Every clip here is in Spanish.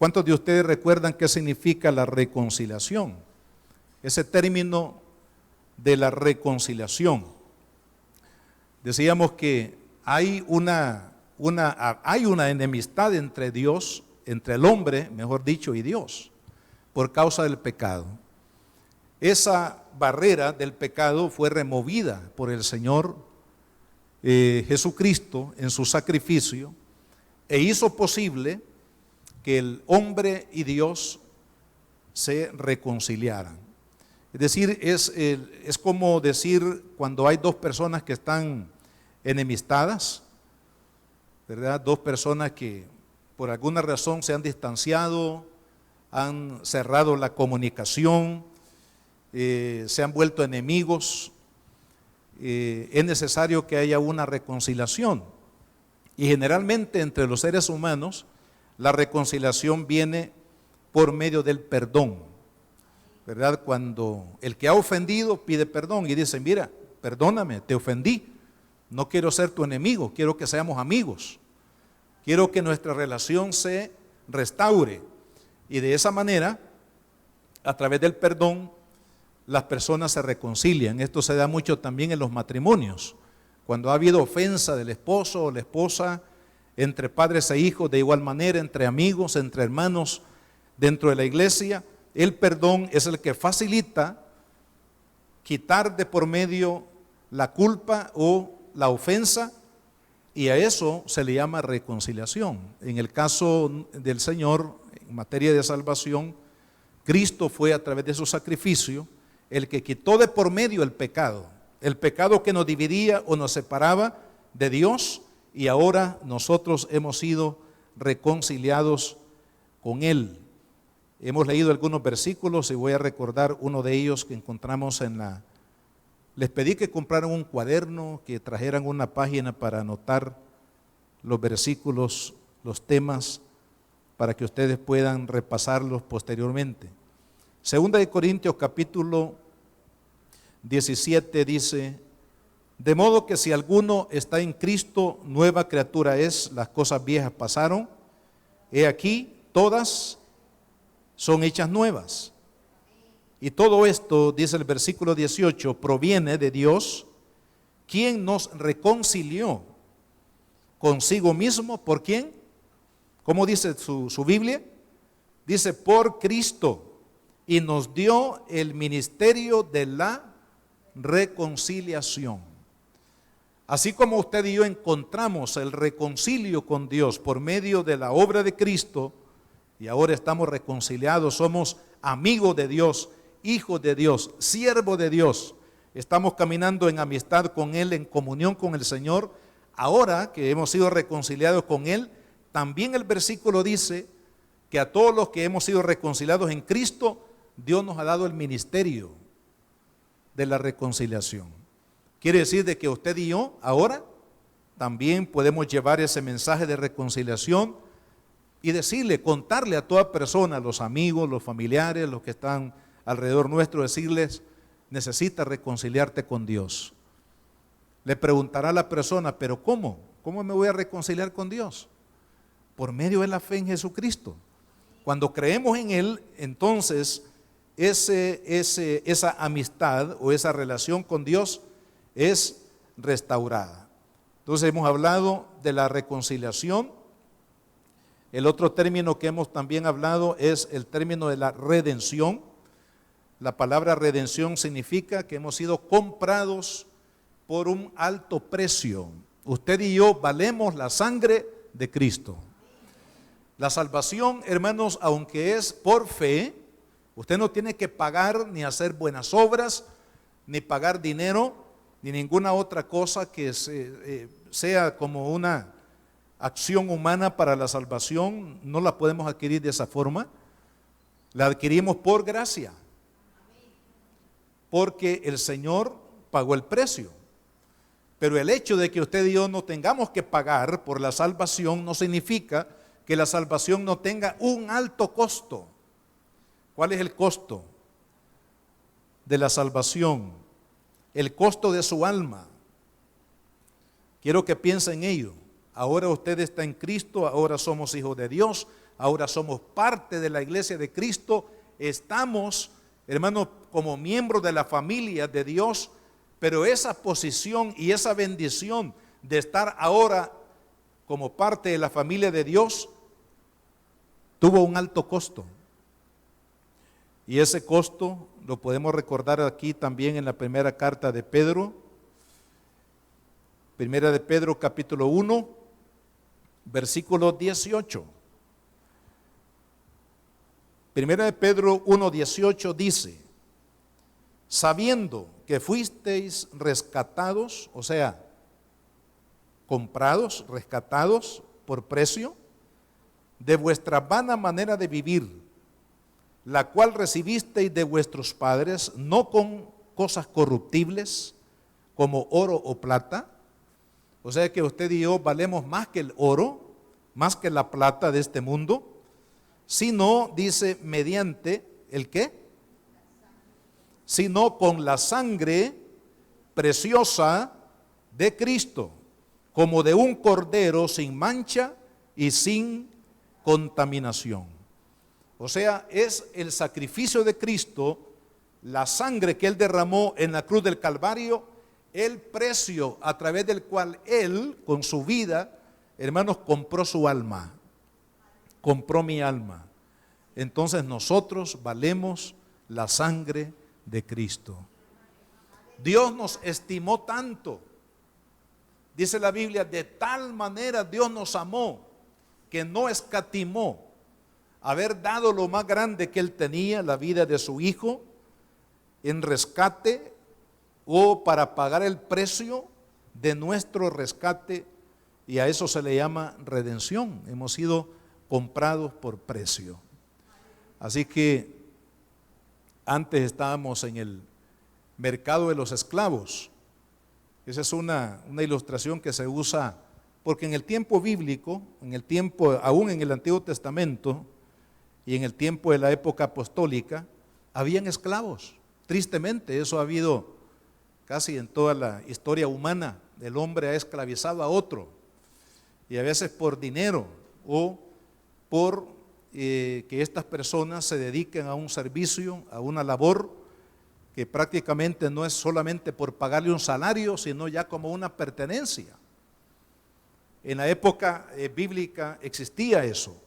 ¿Cuántos de ustedes recuerdan qué significa la reconciliación? Ese término de la reconciliación. Decíamos que hay una enemistad entre Dios, entre el hombre, mejor dicho, y Dios, por causa del pecado. Esa barrera del pecado fue removida por el Señor Jesucristo en su sacrificio e hizo posible que el hombre y Dios se reconciliaran. Es decir, es como decir cuando hay dos personas que están enemistadas, ¿verdad? Dos personas que por alguna razón se han distanciado, han cerrado la comunicación, se han vuelto enemigos. Es necesario que haya una reconciliación. Y generalmente entre los seres humanos, la reconciliación viene por medio del perdón, ¿verdad? Cuando el que ha ofendido pide perdón y dice, mira, perdóname, te ofendí, no quiero ser tu enemigo, quiero que seamos amigos, quiero que nuestra relación se restaure. Y de esa manera, a través del perdón, las personas se reconcilian. Esto se da mucho también en los matrimonios. Cuando ha habido ofensa del esposo o la esposa, entre padres e hijos, de igual manera, entre amigos, entre hermanos, dentro de la iglesia, el perdón es el que facilita quitar de por medio la culpa o la ofensa, y a eso se le llama reconciliación. En el caso del Señor, en materia de salvación, Cristo fue a través de su sacrificio el que quitó de por medio el pecado que nos dividía o nos separaba de Dios, y ahora nosotros hemos sido reconciliados con Él. Hemos leído algunos versículos y voy a recordar uno de ellos que encontramos les pedí que compraran un cuaderno, que trajeran una página para anotar los versículos, los temas, para que ustedes puedan repasarlos posteriormente. Segunda de Corintios capítulo 17 dice, de modo que si alguno está en Cristo, nueva criatura es, las cosas viejas pasaron, he aquí, todas son hechas nuevas. Y todo esto, dice el versículo 18, proviene de Dios, quien nos reconcilió consigo mismo. ¿Por quién? ¿Cómo dice su Biblia? Dice, por Cristo, y nos dio el ministerio de la reconciliación. Así como usted y yo encontramos el reconcilio con Dios por medio de la obra de Cristo, y ahora estamos reconciliados, somos amigos de Dios, hijos de Dios, siervos de Dios, estamos caminando en amistad con Él, en comunión con el Señor. Ahora que hemos sido reconciliados con Él, también el versículo dice que a todos los que hemos sido reconciliados en Cristo, Dios nos ha dado el ministerio de la reconciliación. Quiere decir de que usted y yo ahora también podemos llevar ese mensaje de reconciliación y decirle, contarle a toda persona, a los amigos, los familiares, los que están alrededor nuestro, decirles, necesitas reconciliarte con Dios. Le preguntará a la persona, pero ¿cómo? ¿Cómo me voy a reconciliar con Dios? Por medio de la fe en Jesucristo. Cuando creemos en Él, entonces esa amistad o esa relación con Dios es restaurada. Entonces hemos hablado de la reconciliación. El otro término que hemos también hablado es el término de la redención. La palabra redención significa que hemos sido comprados por un alto precio. Usted y yo valemos la sangre de Cristo. La salvación, hermanos, aunque es por fe, usted no tiene que pagar ni hacer buenas obras, ni pagar dinero, ni ninguna otra cosa que sea como una acción humana para la salvación. No la podemos adquirir de esa forma. La adquirimos por gracia, porque el Señor pagó el precio. Pero el hecho de que usted y yo no tengamos que pagar por la salvación no significa que la salvación no tenga un alto costo. ¿Cuál es el costo de la salvación? El costo de su alma. Quiero que piense en ello. Ahora usted está en Cristo, ahora somos hijos de Dios, ahora somos parte de la iglesia de Cristo, estamos, hermanos, como miembros de la familia de Dios, pero esa posición y esa bendición de estar ahora como parte de la familia de Dios tuvo un alto costo. Y ese costo lo podemos recordar aquí también en la primera carta de Pedro, primera de Pedro capítulo 1, versículo 18. Primera de Pedro 1, 18 dice: sabiendo que fuisteis rescatados, o sea, comprados, rescatados por precio, de vuestra vana manera de vivir, la cual recibisteis de vuestros padres, no con cosas corruptibles, como oro o plata. O sea que usted y yo valemos más que el oro, más que la plata de este mundo, sino, dice, mediante, ¿el qué? Sino con la sangre preciosa de Cristo, como de un cordero sin mancha y sin contaminación. O sea, es el sacrificio de Cristo, la sangre que Él derramó en la cruz del Calvario, el precio a través del cual Él, con su vida, hermanos, compró su alma, compró mi alma. Entonces nosotros valemos la sangre de Cristo. Dios nos estimó tanto, dice la Biblia, de tal manera Dios nos amó, que no escatimó haber dado lo más grande que Él tenía, la vida de su Hijo, en rescate o para pagar el precio de nuestro rescate, y a eso se le llama redención. Hemos sido comprados por precio. Así que antes estábamos en el mercado de los esclavos. Esa es una ilustración que se usa, porque en el tiempo bíblico, aún en el Antiguo Testamento, y en el tiempo de la época apostólica, habían esclavos. Tristemente, eso ha habido casi en toda la historia humana. El hombre ha esclavizado a otro, y a veces por dinero o por que estas personas se dediquen a un servicio, a una labor que prácticamente no es solamente por pagarle un salario, sino ya como una pertenencia. En la época bíblica existía eso,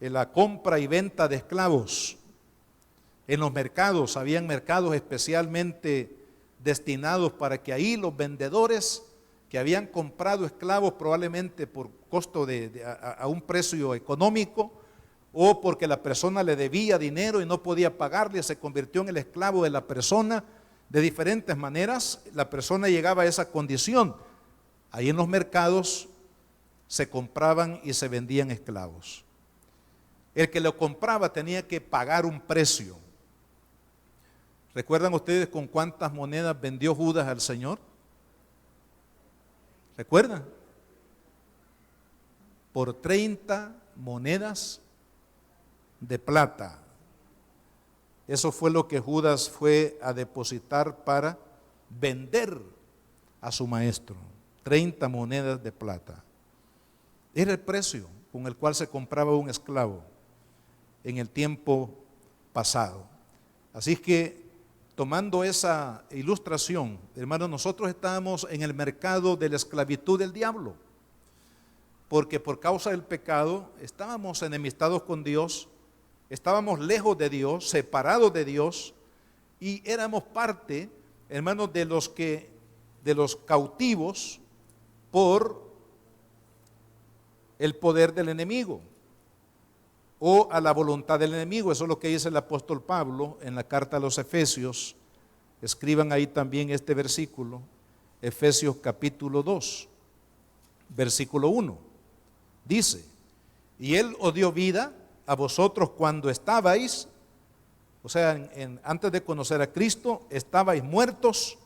en la compra y venta de esclavos. En los mercados, habían mercados especialmente destinados para que ahí los vendedores que habían comprado esclavos probablemente por costo a un precio económico, o porque la persona le debía dinero y no podía pagarle, se convirtió en el esclavo de la persona. De diferentes maneras la persona llegaba a esa condición. Ahí en los mercados se compraban y se vendían esclavos. El que lo compraba tenía que pagar un precio. ¿Recuerdan ustedes con cuántas monedas vendió Judas al Señor? ¿Recuerdan? Por 30 monedas de plata. Eso fue lo que Judas fue a depositar para vender a su maestro. 30 monedas de plata. Era el precio con el cual se compraba un esclavo en el tiempo pasado. Así que, tomando esa ilustración, hermanos, nosotros estábamos en el mercado de la esclavitud del diablo, porque por causa del pecado estábamos enemistados con Dios, estábamos lejos de Dios, separados de Dios, y éramos parte, hermanos, de los cautivos por el poder del enemigo, o a la voluntad del enemigo. Eso es lo que dice el apóstol Pablo en la carta a los Efesios. Escriban ahí también este versículo, Efesios capítulo 2, versículo 1. Dice: y Él os dio vida a vosotros cuando estabais, o sea, antes de conocer a Cristo, estabais muertos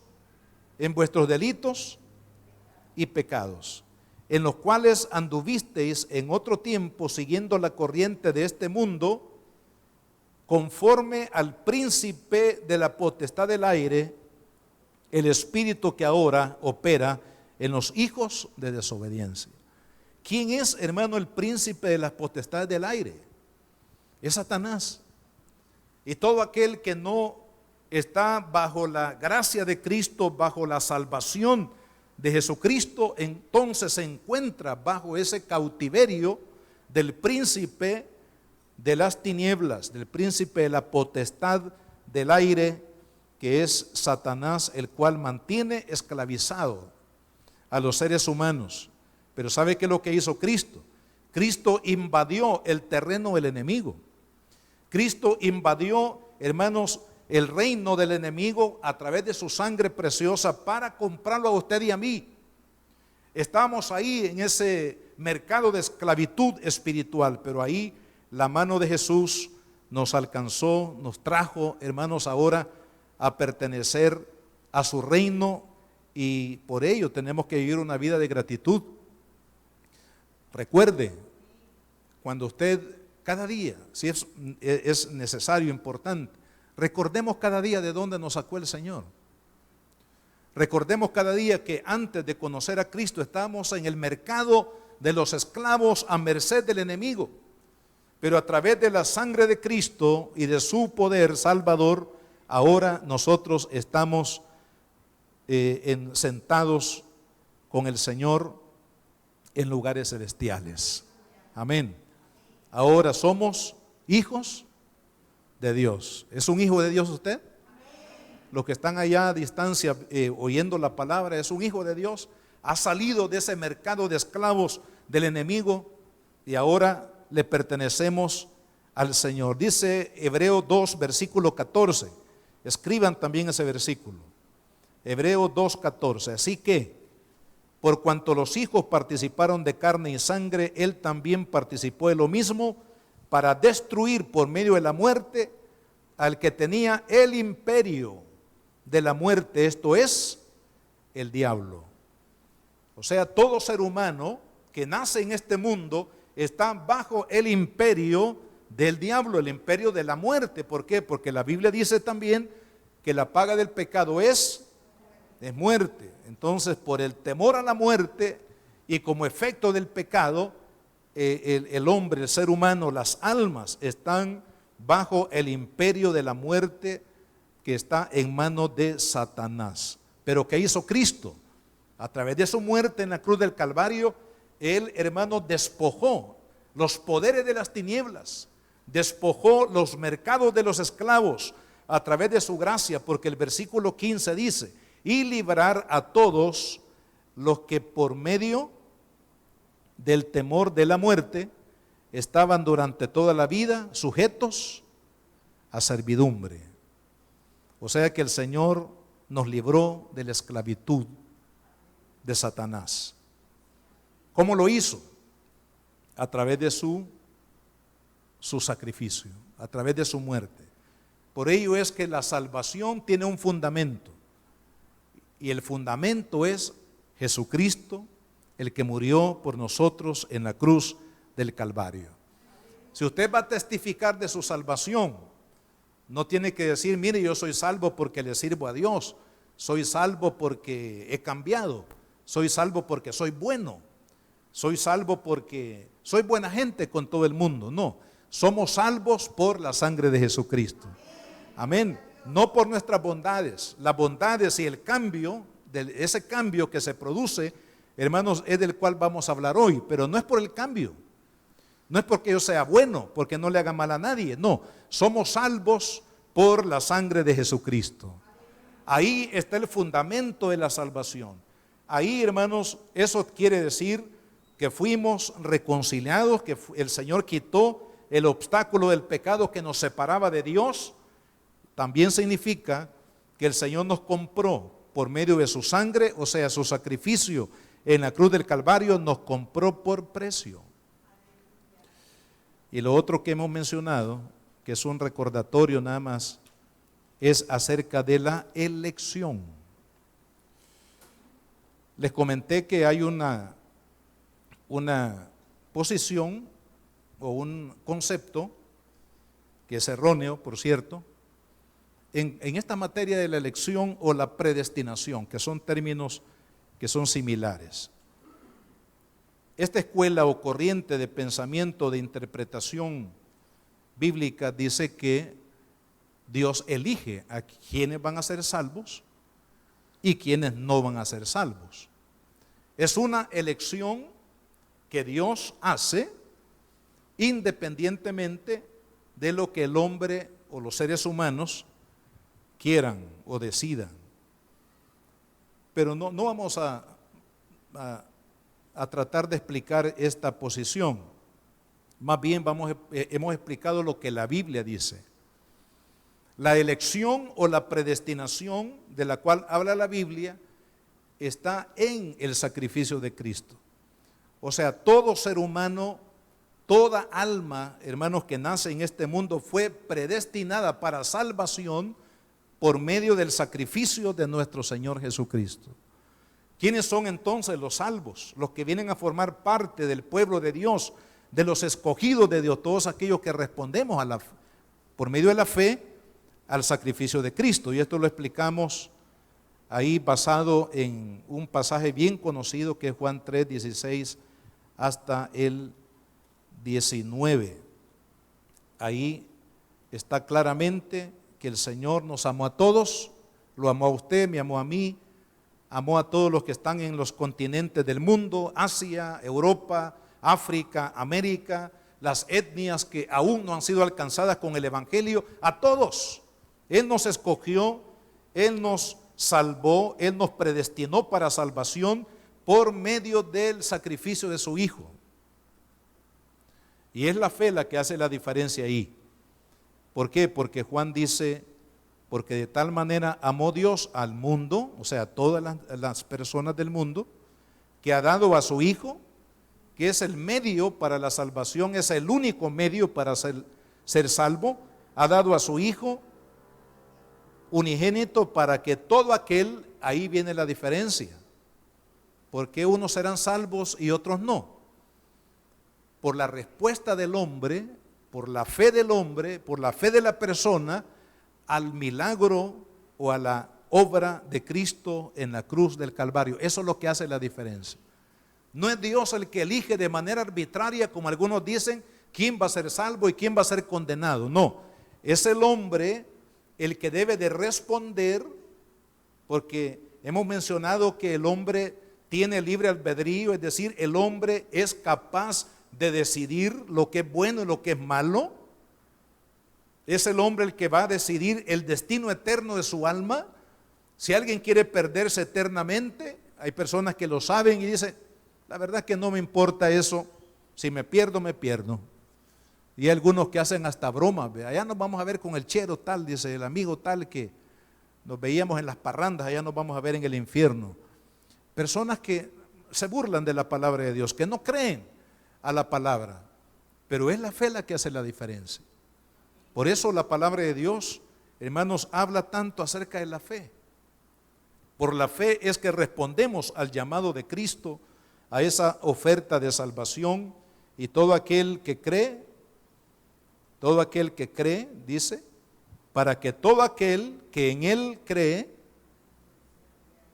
en vuestros delitos y pecados, en los cuales anduvisteis en otro tiempo siguiendo la corriente de este mundo, conforme al príncipe de la potestad del aire, el espíritu que ahora opera en los hijos de desobediencia. ¿Quién es, hermano, el príncipe de las potestades del aire? Es Satanás. Y todo aquel que no está bajo la gracia de Cristo, bajo la salvación de Jesucristo, entonces se encuentra bajo ese cautiverio del príncipe de las tinieblas, del príncipe de la potestad del aire, que es Satanás, el cual mantiene esclavizado a los seres humanos. Pero ¿sabe qué es lo que hizo Cristo? Cristo invadió el terreno del enemigo. Cristo invadió, hermanos, el reino del enemigo a través de su sangre preciosa para comprarlo a usted y a mí. Estábamos ahí en ese mercado de esclavitud espiritual, pero ahí la mano de Jesús nos alcanzó, nos trajo, hermanos, ahora a pertenecer a su reino, y por ello tenemos que vivir una vida de gratitud. Recuerde, cuando usted cada día, si es necesario, importante, recordemos cada día de dónde nos sacó el Señor. Recordemos cada día que antes de conocer a Cristo estábamos en el mercado de los esclavos a merced del enemigo. Pero a través de la sangre de Cristo y de su poder salvador, ahora nosotros estamos sentados con el Señor en lugares celestiales. Amén. Ahora somos hijos de Dios. ¿Es un hijo de Dios usted? Los que están allá a distancia oyendo la palabra, ¿es un hijo de Dios? Ha salido de ese mercado de esclavos del enemigo y ahora le pertenecemos al Señor. Dice Hebreos 2, versículo 14. Escriban también ese versículo. Hebreos 2, 14. Así que, por cuanto los hijos participaron de carne y sangre, él también participó de lo mismo, para destruir por medio de la muerte al que tenía el imperio de la muerte, esto es, el diablo. O sea, todo ser humano que nace en este mundo está bajo el imperio del diablo, el imperio de la muerte. ¿Por qué? Porque la Biblia dice también que la paga del pecado es muerte. Entonces, por el temor a la muerte y como efecto del pecado, el hombre, el ser humano, las almas están bajo el imperio de la muerte que está en manos de Satanás. Pero ¿qué hizo Cristo? A través de su muerte en la cruz del Calvario, Él, hermano, despojó los poderes de las tinieblas, despojó los mercados de los esclavos a través de su gracia, porque el versículo 15 dice, y librar a todos los que por medio del temor de la muerte estaban durante toda la vida sujetos a servidumbre. O sea que el Señor nos libró de la esclavitud de Satanás. ¿Cómo lo hizo? A través de su sacrificio, a través de su muerte. Por ello es que la salvación tiene un fundamento, y el fundamento es Jesucristo, el que murió por nosotros en la cruz del Calvario. Si usted va a testificar de su salvación, no tiene que decir, mire, yo soy salvo porque le sirvo a Dios, soy salvo porque he cambiado, soy salvo porque soy bueno, soy salvo porque soy buena gente con todo el mundo. No, somos salvos por la sangre de Jesucristo. Amén. No por nuestras bondades. Las bondades y el cambio, ese cambio que se produce, hermanos, es del cual vamos a hablar hoy, pero no es por el cambio. No es porque yo sea bueno, porque no le haga mal a nadie. No, somos salvos por la sangre de Jesucristo. Ahí está el fundamento de la salvación. Ahí, hermanos, eso quiere decir que fuimos reconciliados, que el Señor quitó el obstáculo del pecado que nos separaba de Dios. También significa que el Señor nos compró por medio de su sangre, o sea, su sacrificio en la cruz del Calvario nos compró por precio. Y lo otro que hemos mencionado, que es un recordatorio nada más, es acerca de la elección. Les comenté que hay una posición o un concepto que es erróneo, por cierto, en esta materia de la elección o la predestinación, que son términos que son similares. esta escuela o corriente de pensamiento, de interpretación bíblica, dice que Dios elige a quienes van a ser salvos y quienes no van a ser salvos. Es una elección que Dios hace independientemente de lo que el hombre o los seres humanos quieran o decidan. Pero no vamos a tratar de explicar esta posición. Más bien hemos explicado lo que la Biblia dice. La elección o la predestinación de la cual habla la Biblia está en el sacrificio de Cristo. O sea, todo ser humano, toda alma, hermanos, que nace en este mundo fue predestinada para salvación por medio del sacrificio de nuestro Señor Jesucristo. ¿Quiénes son entonces los salvos? Los que vienen a formar parte del pueblo de Dios, de los escogidos de Dios, todos aquellos que respondemos por medio de la fe al sacrificio de Cristo. Y esto lo explicamos ahí basado en un pasaje bien conocido que es Juan 3, 16 hasta el 19. Ahí está claramente que el Señor nos amó a todos, lo amó a usted, me amó a mí, amó a todos los que están en los continentes del mundo, Asia, Europa, África, América, las etnias que aún no han sido alcanzadas con el Evangelio, a todos. Él nos escogió, Él nos salvó, Él nos predestinó para salvación por medio del sacrificio de su Hijo. Y es la fe la que hace la diferencia ahí. ¿Por qué? Porque Juan dice, porque de tal manera amó Dios al mundo, o sea, a todas las personas del mundo, que ha dado a su Hijo, que es el medio para la salvación, es el único medio para ser salvo, ha dado a su Hijo unigénito para que todo aquel, ahí viene la diferencia. ¿Por qué unos serán salvos y otros no? Por la respuesta del hombre, por la fe del hombre, por la fe de la persona al milagro o a la obra de Cristo en la cruz del Calvario. Eso es lo que hace la diferencia. No es Dios el que elige de manera arbitraria, como algunos dicen, quién va a ser salvo y quién va a ser condenado. No, es el hombre el que debe de responder, porque hemos mencionado que el hombre tiene libre albedrío, es decir, el hombre es capaz de decidir lo que es bueno y lo que es malo. Es el hombre el que va a decidir el destino eterno de su alma. Si alguien quiere perderse eternamente, hay personas que lo saben y dicen, la verdad es que no me importa eso, si me pierdo, me pierdo. Y hay algunos que hacen hasta bromas, allá nos vamos a ver con el chero tal, dice el amigo tal que nos veíamos en las parrandas, allá nos vamos a ver en el infierno. Personas que se burlan de la palabra de Dios, que no creen a la palabra, pero es la fe la que hace la diferencia. Por eso la palabra de Dios, hermanos, habla tanto acerca de la fe. Por la fe es que respondemos al llamado de Cristo, a esa oferta de salvación, y todo aquel que cree, dice, para que todo aquel que en Él cree,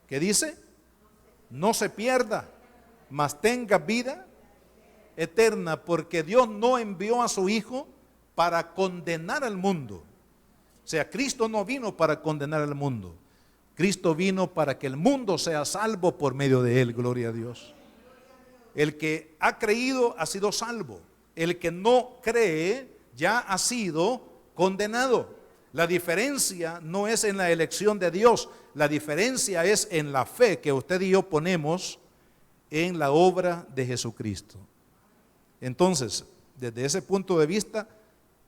¿qué dice? No se pierda, mas tenga vida eterna, porque Dios no envió a su Hijo para condenar al mundo. O sea, Cristo no vino para condenar al mundo. Cristo vino para que el mundo sea salvo por medio de Él, gloria a Dios. El que ha creído ha sido salvo. El que no cree ya ha sido condenado. La diferencia no es en la elección de Dios, la diferencia es en la fe que usted y yo ponemos en la obra de Jesucristo. Entonces, desde ese punto de vista,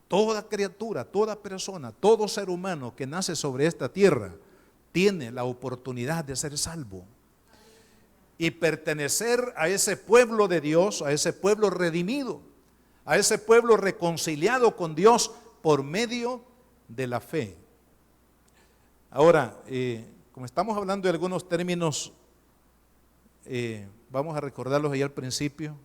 toda criatura, toda persona, todo ser humano que nace sobre esta tierra tiene la oportunidad de ser salvo y pertenecer a ese pueblo de Dios, a ese pueblo redimido, a ese pueblo reconciliado con Dios por medio de la fe. Ahora, como estamos hablando de algunos términos, vamos a recordarlos ahí al principio: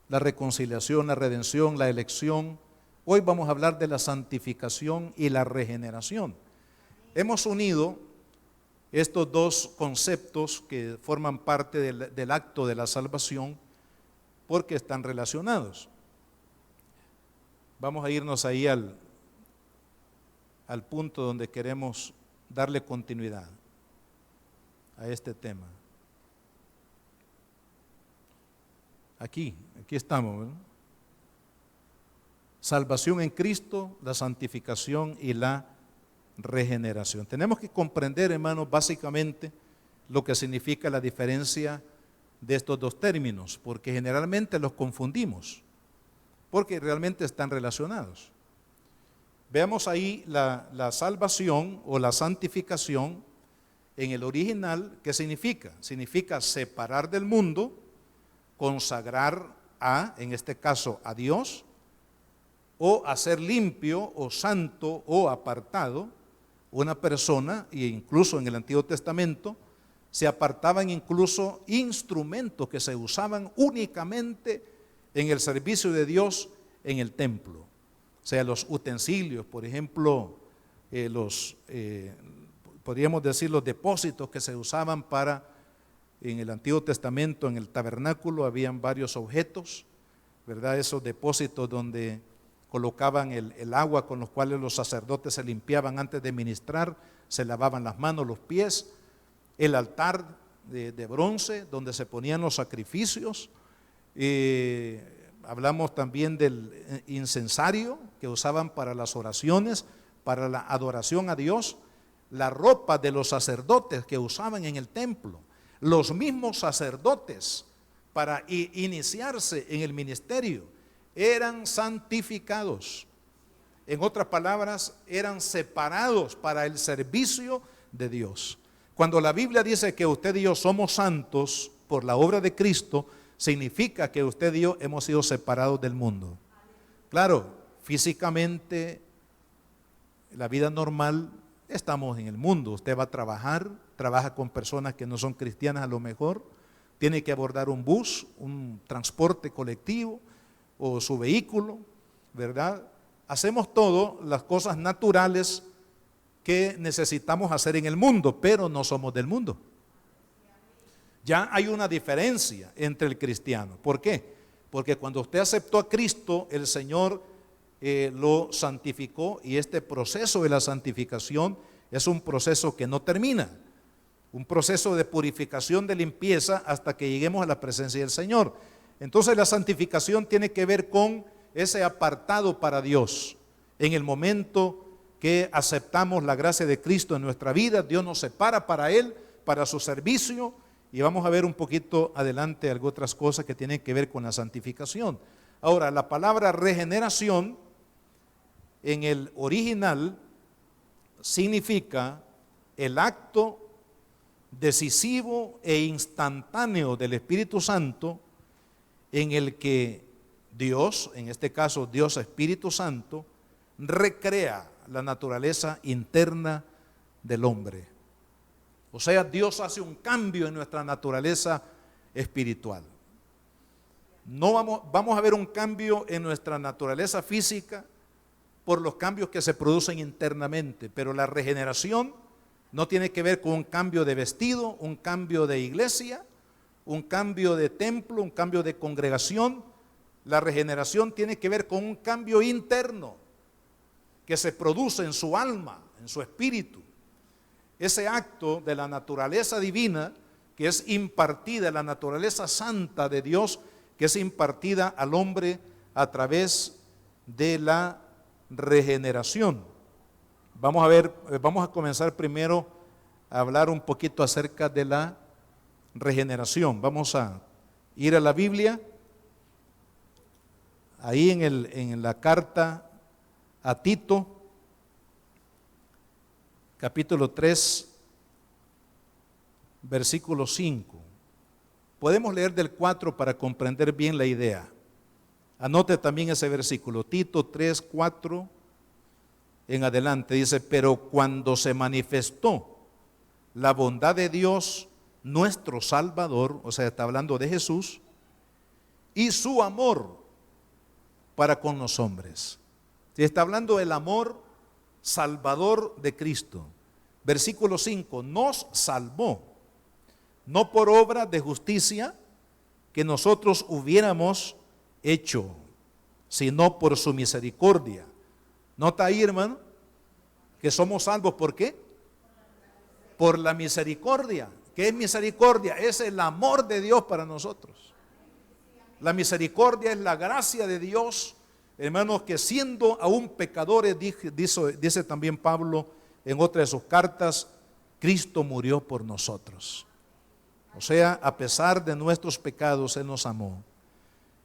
la reconciliación, la redención, la elección. Hoy vamos a hablar de la santificación y la regeneración. Hemos unido estos dos conceptos que forman parte del acto de la salvación porque están relacionados. Vamos a irnos ahí al punto donde queremos darle continuidad a este tema. Aquí estamos, ¿verdad? Salvación en Cristo, la santificación y la regeneración. Tenemos que comprender, hermanos, básicamente lo que significa la diferencia de estos dos términos, porque generalmente los confundimos, porque realmente están relacionados. Veamos ahí la salvación o la santificación en el original. ¿Qué significa? Significa separar del mundo, consagrar en este caso, a Dios, o hacer limpio o santo o apartado una persona. E incluso en el Antiguo Testamento se apartaban incluso instrumentos que se usaban únicamente en el servicio de Dios en el templo. O sea, los utensilios, por ejemplo, podríamos decir los depósitos que se usaban en el Antiguo Testamento, en el tabernáculo, habían varios objetos, ¿verdad? Esos depósitos donde colocaban el agua con los cuales los sacerdotes se limpiaban antes de ministrar, se lavaban las manos, los pies, el altar de bronce donde se ponían los sacrificios. Hablamos también del incensario que usaban para las oraciones, para la adoración a Dios, la ropa de los sacerdotes que usaban en el templo, los mismos sacerdotes para iniciarse en el ministerio eran santificados. En otras palabras, eran separados para el servicio de Dios. Cuando la Biblia dice que usted y yo somos santos por la obra de Cristo, significa que usted y yo hemos sido separados del mundo. Claro, físicamente, la vida normal, estamos en el mundo. Usted va a trabajar, trabaja con personas que no son cristianas a lo mejor, tiene que abordar un bus, un transporte colectivo o su vehículo, ¿verdad? Hacemos todo las cosas naturales que necesitamos hacer en el mundo, pero no somos del mundo. Ya hay una diferencia entre el cristiano. ¿Por qué? Porque cuando usted aceptó a Cristo, el Señor lo santificó, y este proceso de la santificación es un proceso que no termina, un proceso de purificación, de limpieza, hasta que lleguemos a la presencia del Señor. Entonces la santificación tiene que ver con ese apartado para Dios. En el momento que aceptamos la gracia de Cristo en nuestra vida, Dios nos separa para Él, para su servicio, y vamos a ver un poquito adelante algunas otras cosas que tienen que ver con la santificación. Ahora, la palabra regeneración en el original significa el acto decisivo e instantáneo del Espíritu Santo en el que Dios, en este caso Dios Espíritu Santo, recrea la naturaleza interna del hombre. O sea, Dios hace un cambio en nuestra naturaleza espiritual. No vamos a ver un cambio en nuestra naturaleza física por los cambios que se producen internamente, pero la regeneración no tiene que ver con un cambio de vestido, un cambio de iglesia, un cambio de templo, un cambio de congregación. La regeneración tiene que ver con un cambio interno que se produce en su alma, en su espíritu. Ese acto de la naturaleza divina que es impartida, la naturaleza santa de Dios que es impartida al hombre a través de la regeneración. Vamos a comenzar primero a hablar un poquito acerca de la regeneración. Vamos a ir a la Biblia, ahí en la carta a Tito, capítulo 3, versículo 5. Podemos leer del 4 para comprender bien la idea. Anote también ese versículo, Tito 3, 4 en adelante. Dice: pero cuando se manifestó la bondad de Dios nuestro Salvador, o sea, está hablando de Jesús, y su amor para con los hombres. Está hablando del amor salvador de Cristo. Versículo 5, nos salvó, no por obra de justicia que nosotros hubiéramos hecho, sino por su misericordia. Nota ahí, hermano, que somos salvos. ¿Por qué? Por la misericordia. ¿Qué es misericordia? Es el amor de Dios para nosotros. La misericordia es la gracia de Dios, hermanos, que siendo aún pecadores, dice también Pablo en otra de sus cartas, Cristo murió por nosotros. O sea, a pesar de nuestros pecados, Él nos amó.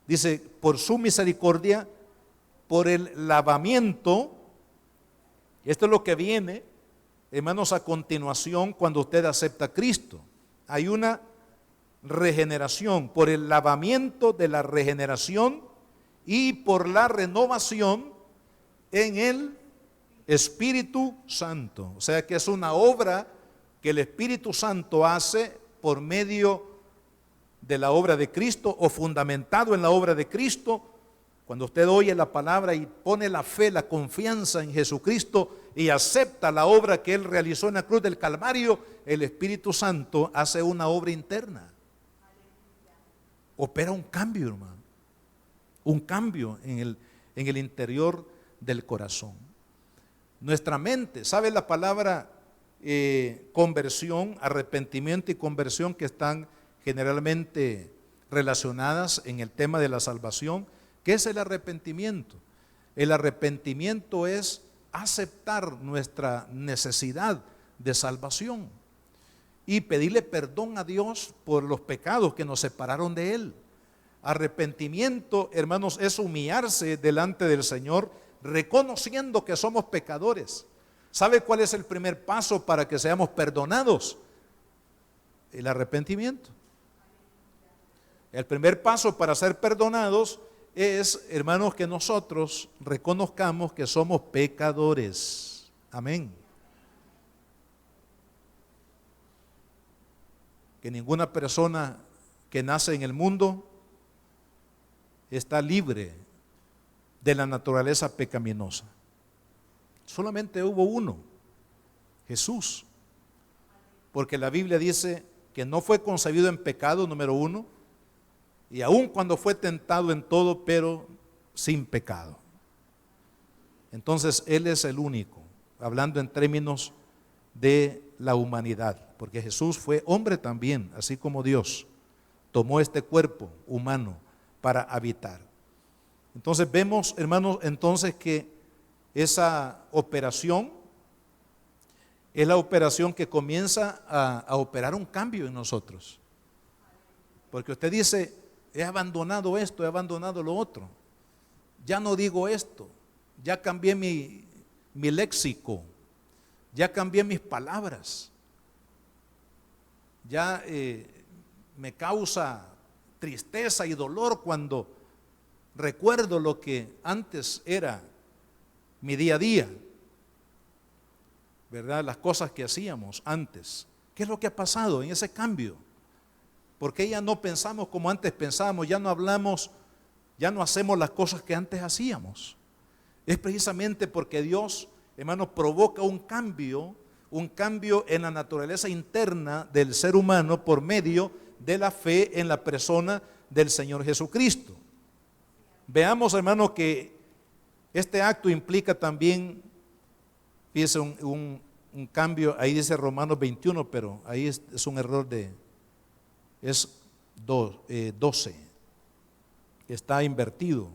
Dice, por su misericordia, por el lavamiento. Esto es lo que viene, hermanos, a continuación cuando usted acepta a Cristo. Hay una regeneración, por el lavamiento de la regeneración y por la renovación en el Espíritu Santo. O sea que es una obra que el Espíritu Santo hace por medio de la obra de Cristo o fundamentado en la obra de Cristo. Cuando usted oye la palabra y pone la fe, la confianza en Jesucristo y acepta la obra que Él realizó en la cruz del Calvario, el Espíritu Santo hace una obra interna. Opera un cambio, hermano. Un cambio en el interior del corazón. Nuestra mente, ¿sabe la palabra conversión, arrepentimiento y conversión, que están generalmente relacionadas en el tema de la salvación? ¿Qué es el arrepentimiento? El arrepentimiento es aceptar nuestra necesidad de salvación y pedirle perdón a Dios por los pecados que nos separaron de Él. Arrepentimiento, hermanos, es humillarse delante del Señor, reconociendo que somos pecadores. ¿Sabe cuál es el primer paso para que seamos perdonados? El arrepentimiento. El primer paso para ser perdonados es, hermanos, que nosotros reconozcamos que somos pecadores. Amén. Que ninguna persona que nace en el mundo está libre de la naturaleza pecaminosa. Solamente hubo uno, Jesús. Porque la Biblia dice que no fue concebido en pecado, número uno, y aun cuando fue tentado en todo, pero sin pecado. Entonces Él es el único, hablando en términos de la humanidad, porque Jesús fue hombre también, así como Dios tomó este cuerpo humano para habitar. Entonces vemos, hermanos, entonces que esa operación es la operación que comienza a operar un cambio en nosotros. Porque usted dice, he abandonado esto, he abandonado lo otro, ya no digo esto, ya cambié mi léxico, ya cambié mis palabras, ya me causa tristeza y dolor cuando recuerdo lo que antes era mi día a día, ¿verdad? Las cosas que hacíamos antes. ¿Qué es lo que ha pasado en ese cambio? Porque ya no pensamos como antes pensábamos, ya no hablamos, ya no hacemos las cosas que antes hacíamos. Es precisamente porque Dios, hermano, provoca un cambio en la naturaleza interna del ser humano por medio de la fe en la persona del Señor Jesucristo. Veamos, hermano, que este acto implica también, fíjese, un cambio. Ahí dice Romanos 21, pero ahí es un error es 12, está invertido.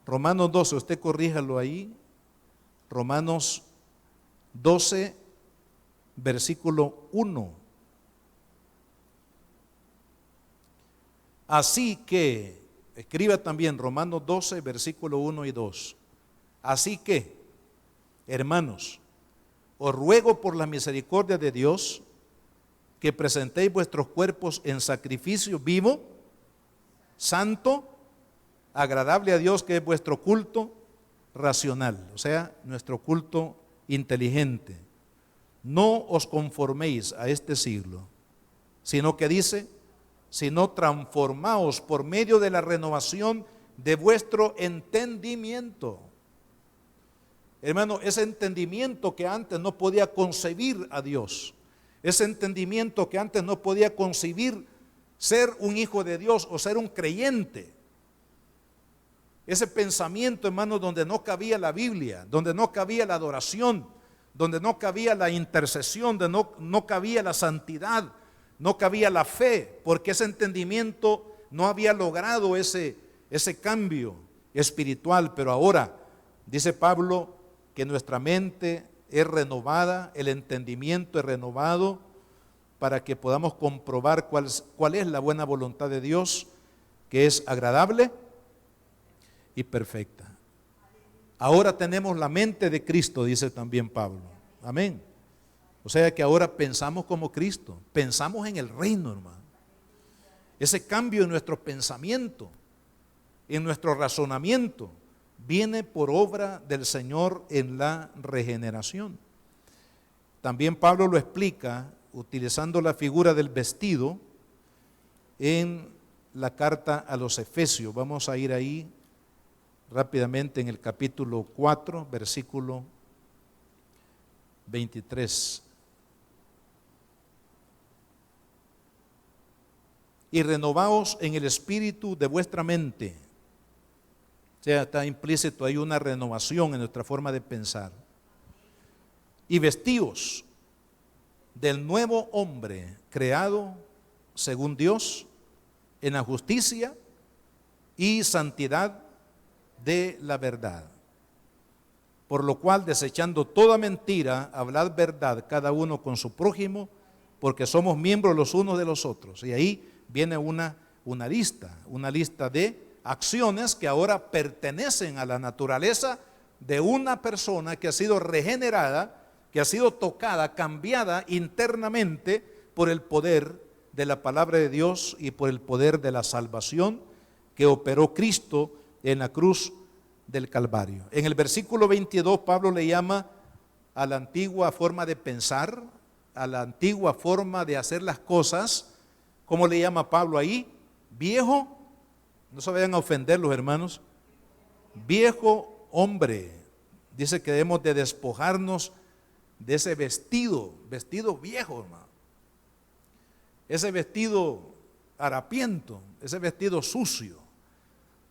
Romanos 12, usted corríjalo ahí. Romanos 12, versículo 1. Así que, escriba también Romanos 12, versículo 1 y 2. Así que, hermanos, os ruego por la misericordia de Dios que presentéis vuestros cuerpos en sacrificio vivo, santo, agradable a Dios, que es vuestro culto racional, o sea, nuestro culto inteligente. No os conforméis a este siglo, sino que dice, sino transformaos por medio de la renovación de vuestro entendimiento. Hermano, ese entendimiento que antes no podía concebir a Dios, ese entendimiento que antes no podía concebir ser un hijo de Dios o ser un creyente. Ese pensamiento, hermanos, donde no cabía la Biblia, donde no cabía la adoración, donde no cabía la intercesión, donde no cabía la santidad, no cabía la fe, porque ese entendimiento no había logrado ese cambio espiritual. Pero ahora, dice Pablo, que nuestra mente es renovada, el entendimiento es renovado, para que podamos comprobar cuál es la buena voluntad de Dios, que es agradable y perfecta. Ahora tenemos la mente de Cristo, dice también Pablo. Amén. O sea que ahora pensamos como Cristo, pensamos en el reino, hermano. Ese cambio en nuestro pensamiento, en nuestro razonamiento, viene por obra del Señor en la regeneración. También Pablo lo explica utilizando la figura del vestido en la carta a los Efesios. Vamos a ir ahí rápidamente en el capítulo 4, versículo 23. Y renovaos en el espíritu de vuestra mente. O sea, está implícito, hay una renovación en nuestra forma de pensar. Y vestíos del nuevo hombre creado según Dios en la justicia y santidad de la verdad. Por lo cual, desechando toda mentira, hablad verdad cada uno con su prójimo, porque somos miembros los unos de los otros. Y ahí viene una lista de acciones que ahora pertenecen a la naturaleza de una persona que ha sido regenerada, que ha sido tocada, cambiada internamente por el poder de la palabra de Dios y por el poder de la salvación que operó Cristo en la cruz del Calvario. En el versículo 22 Pablo le llama a la antigua forma de pensar, a la antigua forma de hacer las cosas. ¿Cómo le llama Pablo ahí? Viejo, no se vayan a ofender los hermanos, viejo hombre. Dice que debemos de despojarnos de ese vestido viejo, hermano. Ese vestido harapiento, ese vestido sucio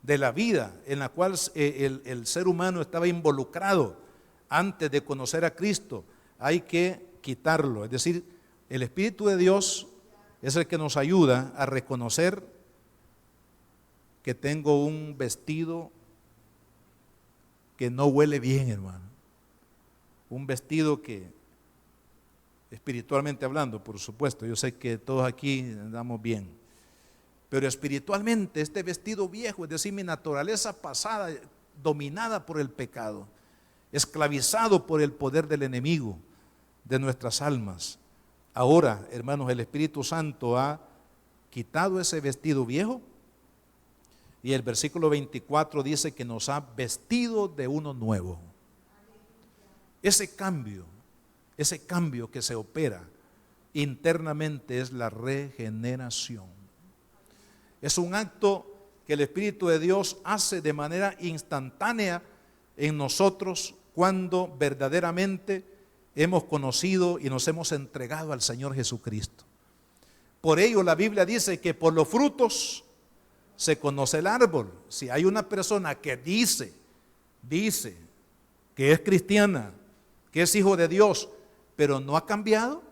de la vida en la cual el ser humano estaba involucrado antes de conocer a Cristo. Hay que quitarlo. Es decir, el Espíritu de Dios es el que nos ayuda a reconocer que tengo un vestido que no huele bien, hermano. Un vestido que, espiritualmente hablando, por supuesto, yo sé que todos aquí andamos bien, pero espiritualmente este vestido viejo, es decir, mi naturaleza pasada, dominada por el pecado, esclavizado por el poder del enemigo de nuestras almas. Ahora, hermanos, el Espíritu Santo ha quitado ese vestido viejo y el versículo 24 dice que nos ha vestido de uno nuevo. Ese cambio que se opera internamente es la regeneración. Es un acto que el Espíritu de Dios hace de manera instantánea en nosotros cuando verdaderamente hemos conocido y nos hemos entregado al Señor Jesucristo. Por ello la Biblia dice que por los frutos se conoce el árbol. Si hay una persona que dice que es cristiana, que es hijo de Dios, pero no ha cambiado,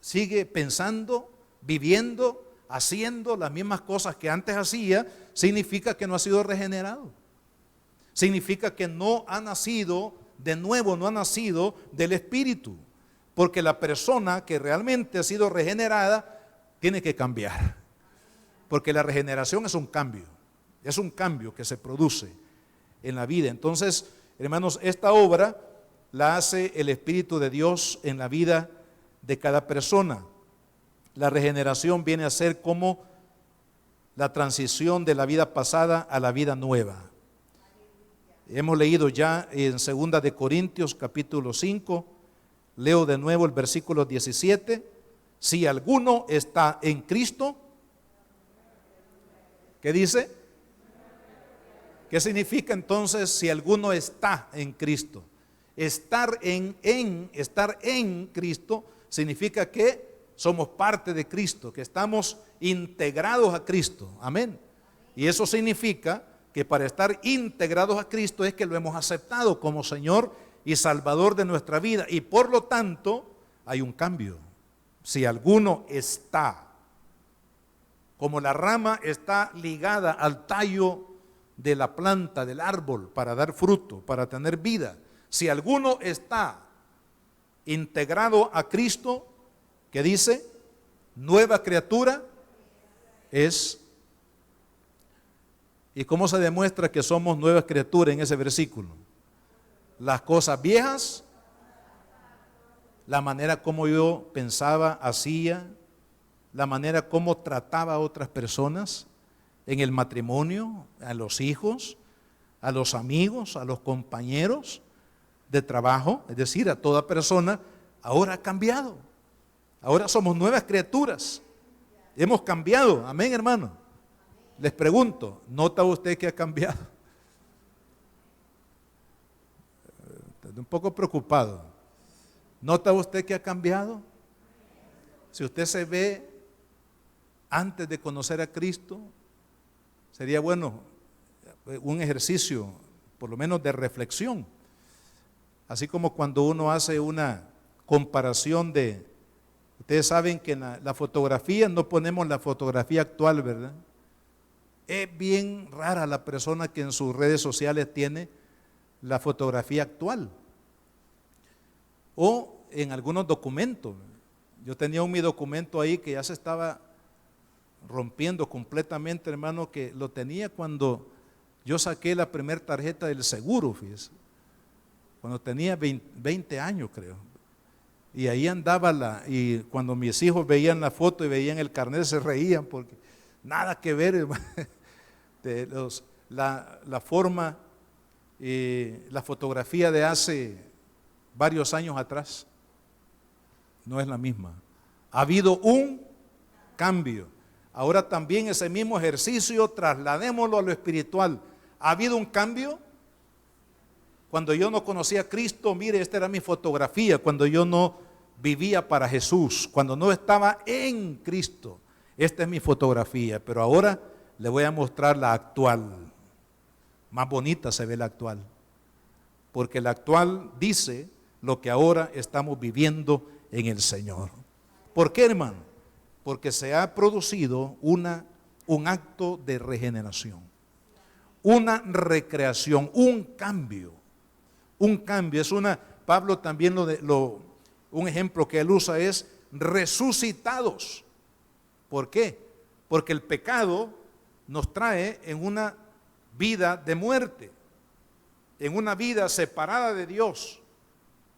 sigue pensando, viviendo, haciendo las mismas cosas que antes hacía, significa que no ha sido regenerado. Significa que no ha nacido de nuevo, no ha nacido del Espíritu. Porque la persona que realmente ha sido regenerada tiene que cambiar. Porque la regeneración es un cambio que se produce en la vida. Entonces, hermanos, esta obra la hace el Espíritu de Dios en la vida de cada persona. La regeneración viene a ser como la transición de la vida pasada a la vida nueva. Hemos leído ya en 2 de Corintios capítulo 5, leo de nuevo el versículo 17. Si alguno está en Cristo, ¿qué dice? ¿Qué significa entonces si alguno está en Cristo? Estar en Cristo significa que somos parte de Cristo, que estamos integrados a Cristo. Amén. Y eso significa que para estar integrados a Cristo es que lo hemos aceptado como Señor y Salvador de nuestra vida. Y por lo tanto hay un cambio. Si alguno está, como la rama está ligada al tallo de la planta, del árbol, para dar fruto, para tener vida. Si alguno está integrado a Cristo, que dice, nueva criatura es. ¿Y cómo se demuestra que somos nuevas criaturas en ese versículo? Las cosas viejas, la manera como yo pensaba, hacía, la manera como trataba a otras personas en el matrimonio, a los hijos, a los amigos, a los compañeros de trabajo, es decir, a toda persona, ahora ha cambiado. Ahora somos nuevas criaturas. Hemos cambiado. Amén, hermano. Les pregunto, ¿nota usted que ha cambiado? Estoy un poco preocupado. ¿Nota usted que ha cambiado? Si usted se ve antes de conocer a Cristo, sería bueno un ejercicio, por lo menos de reflexión. Así como cuando uno hace una comparación de, ustedes saben que en la fotografía no ponemos la fotografía actual, ¿verdad? Es bien rara la persona que en sus redes sociales tiene la fotografía actual. O en algunos documentos. Yo tenía mi documento ahí que ya se estaba rompiendo completamente, hermano, que lo tenía cuando yo saqué la primera tarjeta del seguro, fíjese. Cuando tenía 20 años, creo. Y ahí andaba y cuando mis hijos veían la foto y veían el carnet se reían porque nada que ver, hermano. La forma, la fotografía de hace varios años atrás no es la misma. Ha habido un cambio. Ahora también ese mismo ejercicio trasladémoslo a lo espiritual. ¿Ha habido un cambio? Cuando yo no conocía a Cristo, mire, esta era mi fotografía, cuando yo no vivía para Jesús, cuando no estaba en Cristo, esta es mi fotografía, pero ahora le voy a mostrar la actual. Más bonita se ve la actual, porque la actual dice lo que ahora estamos viviendo en el Señor. ¿Por qué, hermano? Porque se ha producido un acto de regeneración, una recreación, un cambio. Es Pablo también un ejemplo que él usa es resucitados. ¿Por qué? Porque el pecado nos trae en una vida de muerte, en una vida separada de Dios,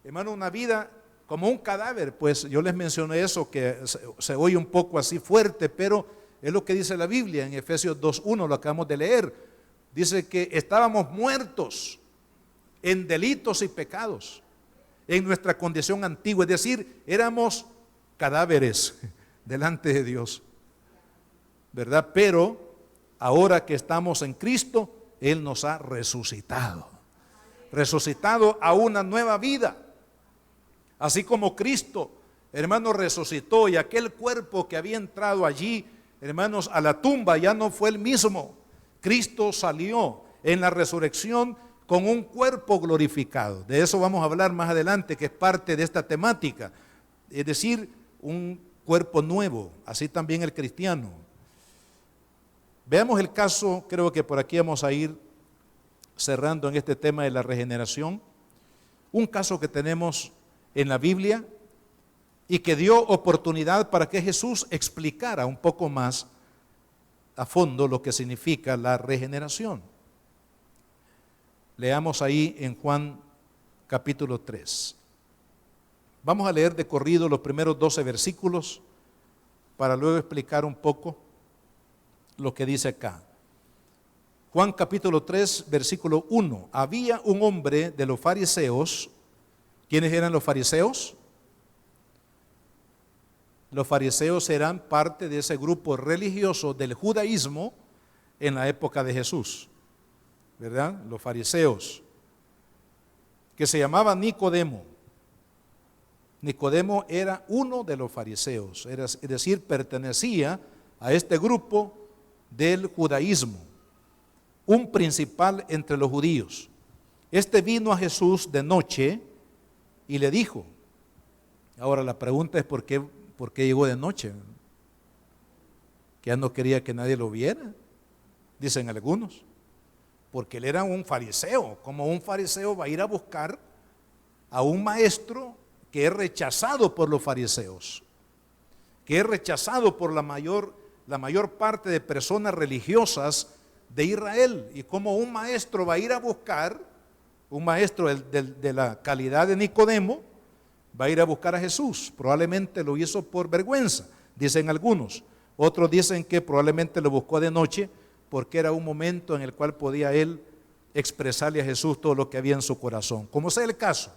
hermano, una vida como un cadáver. Pues yo les mencioné eso que se oye un poco así fuerte, pero es lo que dice la Biblia en Efesios 2:1, lo acabamos de leer. Dice que estábamos muertos en delitos y pecados, en nuestra condición antigua, es decir, éramos cadáveres delante de Dios, ¿verdad? Pero ahora que estamos en Cristo, Él nos ha resucitado a una nueva vida. Así como Cristo, hermano, resucitó y aquel cuerpo que había entrado allí, hermanos, a la tumba ya no fue el mismo. Cristo salió en la resurrección con un cuerpo glorificado. De eso vamos a hablar más adelante, que es parte de esta temática. Es decir, un cuerpo nuevo, así también el cristiano. Veamos el caso, creo que por aquí vamos a ir cerrando en este tema de la regeneración. Un caso que tenemos en la Biblia y que dio oportunidad para que Jesús explicara un poco más a fondo lo que significa la regeneración. Leamos ahí en Juan capítulo 3. Vamos a leer de corrido los primeros 12 versículos para luego explicar un poco lo que dice acá. Juan capítulo 3, versículo 1. Había un hombre de los fariseos. ¿Quiénes eran los fariseos? Los fariseos eran parte de ese grupo religioso del judaísmo en la época de Jesús, ¿verdad? Los fariseos, que se llamaba Nicodemo. Nicodemo era uno de los fariseos, es decir, pertenecía a este grupo del judaísmo, un principal entre los judíos. Este vino a Jesús de noche y le dijo. Ahora la pregunta es ¿por qué llegó de noche? Que ya no quería que nadie lo viera, dicen algunos, porque él era un fariseo. Como un fariseo va a ir a buscar a un maestro que es rechazado por los fariseos, que es rechazado por la mayor parte de personas religiosas de Israel? Y como un maestro va a ir a buscar, un maestro de la calidad de Nicodemo, va a ir a buscar a Jesús. Probablemente lo hizo por vergüenza, dicen algunos. Otros dicen que probablemente lo buscó de noche porque era un momento en el cual podía él expresarle a Jesús todo lo que había en su corazón. Como sea el caso,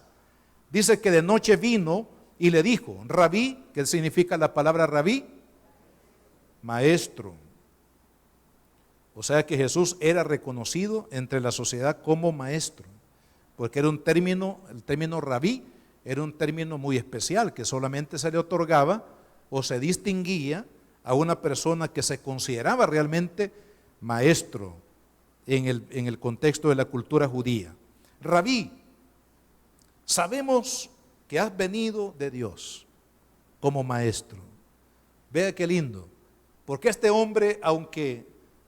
dice que de noche vino y le dijo, Rabí, ¿qué significa la palabra Rabí? Maestro. O sea que Jesús era reconocido entre la sociedad como maestro, porque era un término, el término Rabí era un término muy especial que solamente se le otorgaba o se distinguía a una persona que se consideraba realmente maestro en el contexto de la cultura judía. Rabí, sabemos que has venido de Dios como maestro. Vea qué lindo, porque este hombre, aunque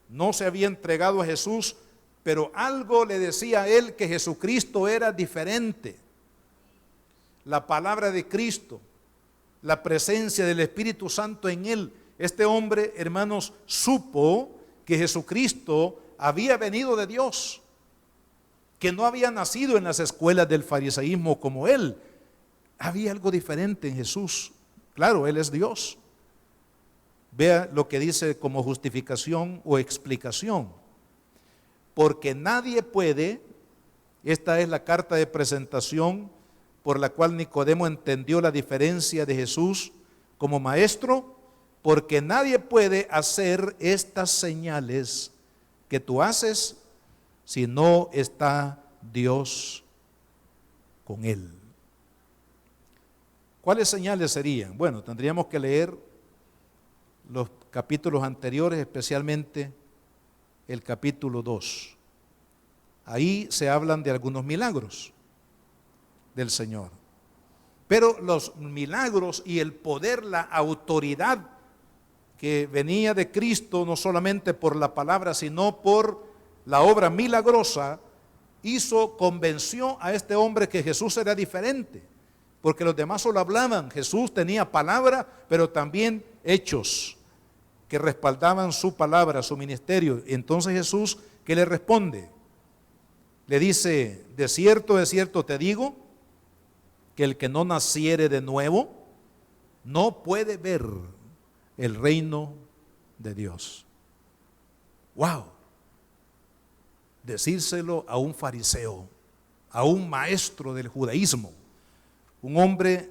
no se había entregado a Jesús, pero algo le decía a él que Jesucristo era diferente. La palabra de Cristo, la presencia del Espíritu Santo en él. Este hombre, hermanos, supo que Jesucristo había venido de Dios, que no había nacido en las escuelas del fariseísmo como él. Había algo diferente en Jesús. Claro, él es Dios. Vea lo que dice como justificación o explicación. Porque nadie puede, esta es la carta de presentación por la cual Nicodemo entendió la diferencia de Jesús como maestro, porque nadie puede hacer estas señales que tú haces si no está Dios con él. ¿Cuáles señales serían? Bueno, tendríamos que leer los capítulos anteriores, especialmente el capítulo 2. Ahí se hablan de algunos milagros del Señor. Pero los milagros y el poder, la autoridad que venía de Cristo, no solamente por la palabra, sino por la obra milagrosa, convenció a este hombre que Jesús era diferente, porque los demás solo hablaban. Jesús tenía palabra, pero también hechos que respaldaban su palabra, su ministerio. Entonces Jesús, ¿qué le responde? Le dice, de cierto te digo, que el que no naciere de nuevo, no puede ver el reino de Dios. ¡Wow! Decírselo a un fariseo, a un maestro del judaísmo, un hombre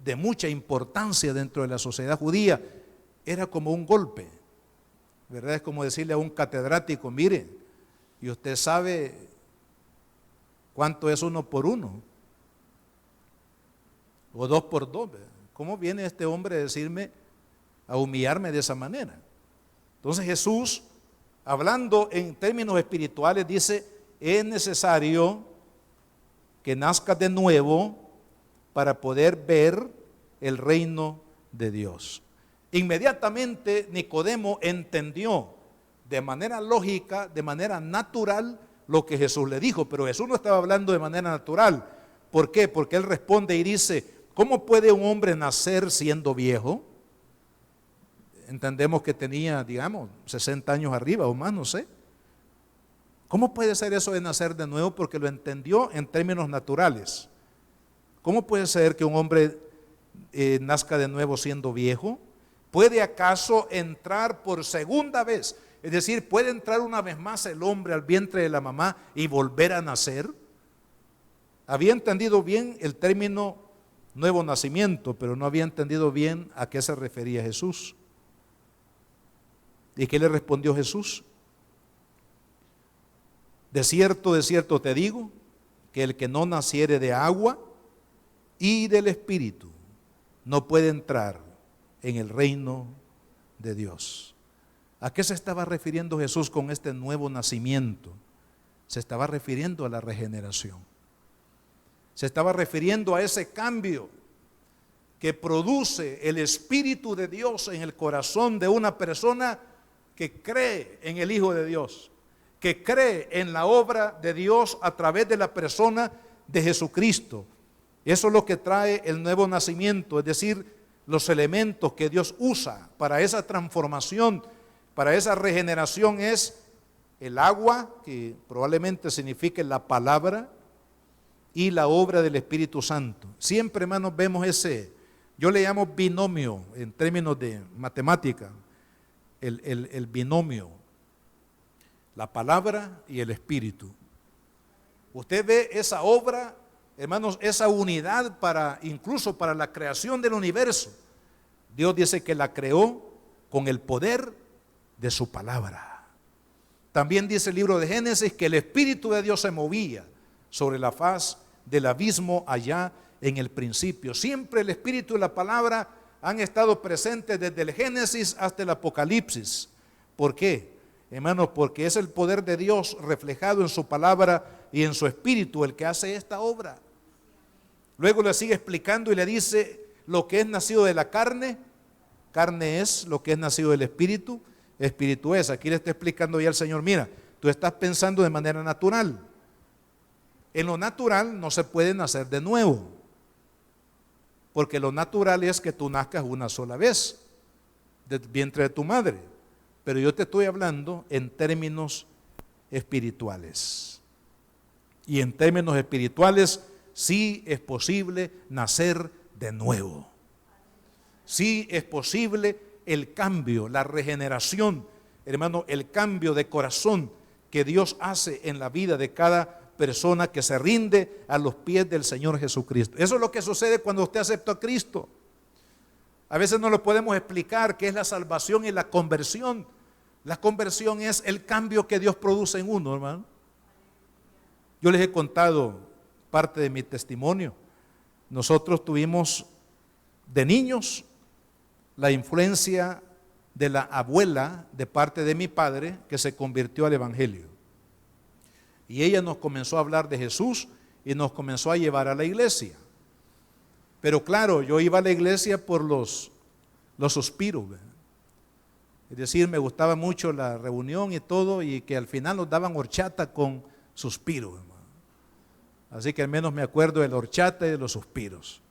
de mucha importancia dentro de la sociedad judía, era como un golpe, ¿verdad? Es como decirle a un catedrático, mire, y usted sabe cuánto es 1 por 1, o 2 por 2, ¿verdad? ¿Cómo viene este hombre a decirme, a humillarme de esa manera? Entonces Jesús, hablando en términos espirituales, dice, es necesario que nazcas de nuevo para poder ver el reino de Dios. Inmediatamente Nicodemo entendió de manera lógica, de manera natural, lo que Jesús le dijo, pero Jesús no estaba hablando de manera natural. ¿Por qué? Porque él responde y dice, ¿cómo puede un hombre nacer siendo viejo? Entendemos que tenía, digamos, 60 años arriba o más, no sé. ¿Cómo puede ser eso de nacer de nuevo? Porque lo entendió en términos naturales. ¿Cómo puede ser que un hombre nazca de nuevo siendo viejo? ¿Puede acaso entrar por segunda vez? Es decir, ¿puede entrar una vez más el hombre al vientre de la mamá y volver a nacer? Había entendido bien el término nuevo nacimiento, pero no había entendido bien a qué se refería Jesús. ¿Y qué le respondió Jesús? De cierto te digo, que el que no naciere de agua y del Espíritu no puede entrar en el reino de Dios. ¿A qué se estaba refiriendo Jesús con este nuevo nacimiento? Se estaba refiriendo a la regeneración. Se estaba refiriendo a ese cambio que produce el Espíritu de Dios en el corazón de una persona que cree en el Hijo de Dios, que cree en la obra de Dios a través de la persona de Jesucristo. Eso es lo que trae el nuevo nacimiento, es decir, los elementos que Dios usa para esa transformación, para esa regeneración, es el agua, que probablemente signifique la palabra, y la obra del Espíritu Santo. Siempre, hermanos, vemos ese, yo le llamo binomio en términos de matemática, el binomio, la palabra y el Espíritu. Usted ve esa obra, hermanos, esa unidad incluso para la creación del universo. Dios dice que la creó con el poder de su palabra. También dice el libro de Génesis que el Espíritu de Dios se movía sobre la faz del abismo allá en el principio. Siempre el Espíritu y la palabra han estado presentes desde el Génesis hasta el Apocalipsis. ¿Por qué? Hermanos, porque es el poder de Dios reflejado en su palabra y en su Espíritu el que hace esta obra. Luego le sigue explicando y le dice: lo que es nacido de la carne, carne es; lo que es nacido del Espíritu, Espíritu es. Aquí le está explicando ya el Señor: mira, tú estás pensando de manera natural. En lo natural no se puede nacer de nuevo, porque lo natural es que tú nazcas una sola vez del vientre de tu madre. Pero yo te estoy hablando en términos espirituales. Y en términos espirituales sí es posible nacer de nuevo. Sí es posible el cambio, la regeneración, hermano, el cambio de corazón que Dios hace en la vida de cada persona que se rinde a los pies del Señor Jesucristo. Eso es lo que sucede cuando usted acepta a Cristo. A veces no lo podemos explicar qué es la salvación y la conversión. La conversión es el cambio que Dios produce en uno, hermano. Yo les he contado parte de mi testimonio. Nosotros tuvimos de niños la influencia de la abuela de parte de mi padre, que se convirtió al Evangelio. Y ella nos comenzó a hablar de Jesús y nos comenzó a llevar a la iglesia. Pero claro, yo iba a la iglesia por los suspiros, ¿verdad? Es decir, me gustaba mucho la reunión y todo, y que al final nos daban horchata con suspiros, hermano. Así que al menos me acuerdo de la horchata y de los suspiros.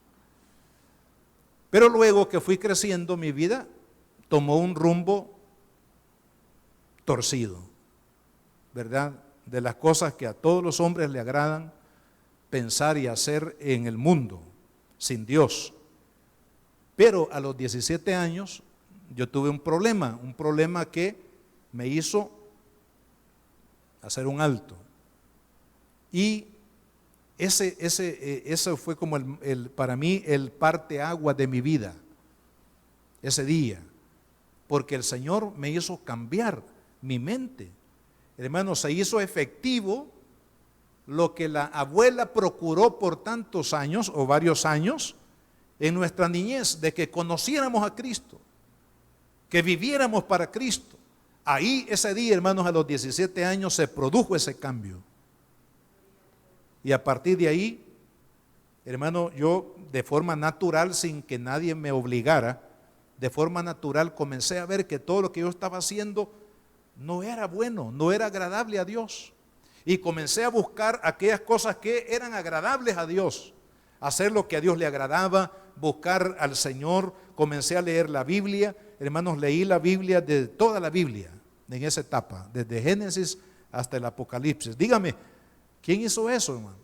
Pero luego que fui creciendo, mi vida tomó un rumbo torcido, ¿verdad? De las cosas que a todos los hombres le agradan pensar y hacer en el mundo, sin Dios. Pero a los 17 años yo tuve un problema que me hizo hacer un alto. Y ese fue como para mí el parteaguas de mi vida, ese día, porque el Señor me hizo cambiar mi mente. Hermano, se hizo efectivo lo que la abuela procuró por tantos años o varios años en nuestra niñez, de que conociéramos a Cristo, que viviéramos para Cristo. Ahí ese día, hermanos, a los 17 años se produjo ese cambio. Y a partir de ahí, hermano, yo de forma natural, sin que nadie me obligara, de forma natural comencé a ver que todo lo que yo estaba haciendo no era bueno, no era agradable a Dios. Y comencé a buscar aquellas cosas que eran agradables a Dios, hacer lo que a Dios le agradaba, buscar al Señor. Comencé a leer la Biblia, hermanos, leí la Biblia, de toda la Biblia, en esa etapa, desde Génesis hasta el Apocalipsis. Dígame, ¿quién hizo eso, hermano?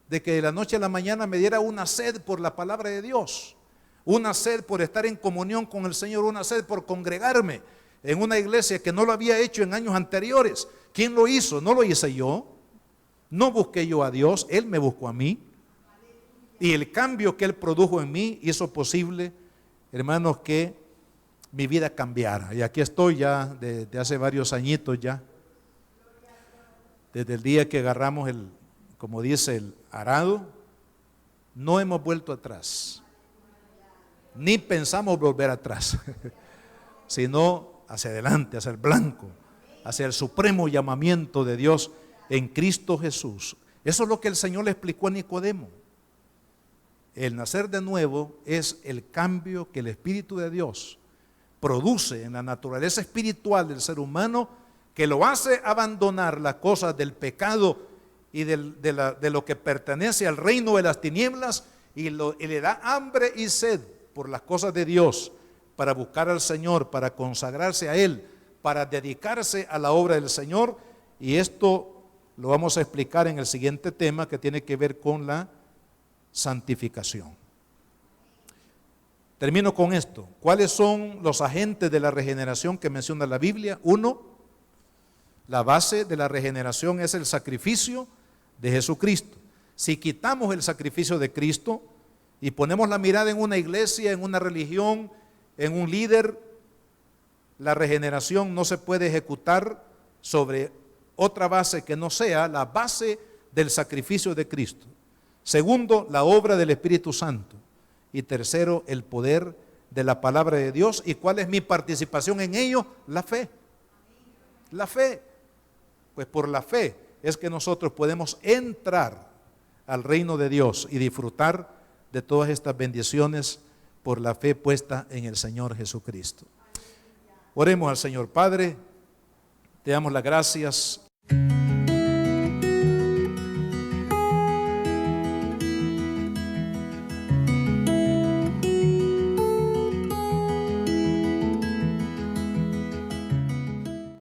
De que de la noche a la mañana me diera una sed por la palabra de Dios, una sed por estar en comunión con el Señor, una sed por congregarme en una iglesia que no lo había hecho en años anteriores. ¿Quién lo hizo? No lo hice yo, no busqué yo a Dios, Él me buscó a mí. Y el cambio que Él produjo en mí hizo posible, hermanos, que mi vida cambiara. Y aquí estoy ya desde hace varios añitos ya, desde el día que agarramos como dice, el arado, no hemos vuelto atrás. ni pensamos volver atrás, sino hacia adelante, hacia el blanco, hacia el supremo llamamiento de Dios en Cristo Jesús. Eso es lo que el Señor le explicó a Nicodemo. El nacer de nuevo es el cambio que el Espíritu de Dios produce en la naturaleza espiritual del ser humano, que lo hace abandonar las cosas del pecado y de lo que pertenece al reino de las tinieblas, y le da hambre y sed por las cosas de Dios, para buscar al Señor, para consagrarse a Él, para dedicarse a la obra del Señor. Y esto lo vamos a explicar en el siguiente tema, que tiene que ver con la santificación. Termino con esto. ¿Cuáles son los agentes de la regeneración que menciona la Biblia? Uno, la base de la regeneración es el sacrificio de Jesucristo. Si quitamos el sacrificio de Cristo y ponemos la mirada en una iglesia, en una religión, en un líder, la regeneración no se puede ejecutar sobre otra base que no sea la base del sacrificio de Cristo. Segundo, la obra del Espíritu Santo. Y tercero, el poder de la palabra de Dios. ¿Y cuál es mi participación en ello? La fe. La fe. Pues por la fe es que nosotros podemos entrar al reino de Dios y disfrutar de todas estas bendiciones por la fe puesta en el Señor Jesucristo. Oremos al Señor. Padre, te damos las gracias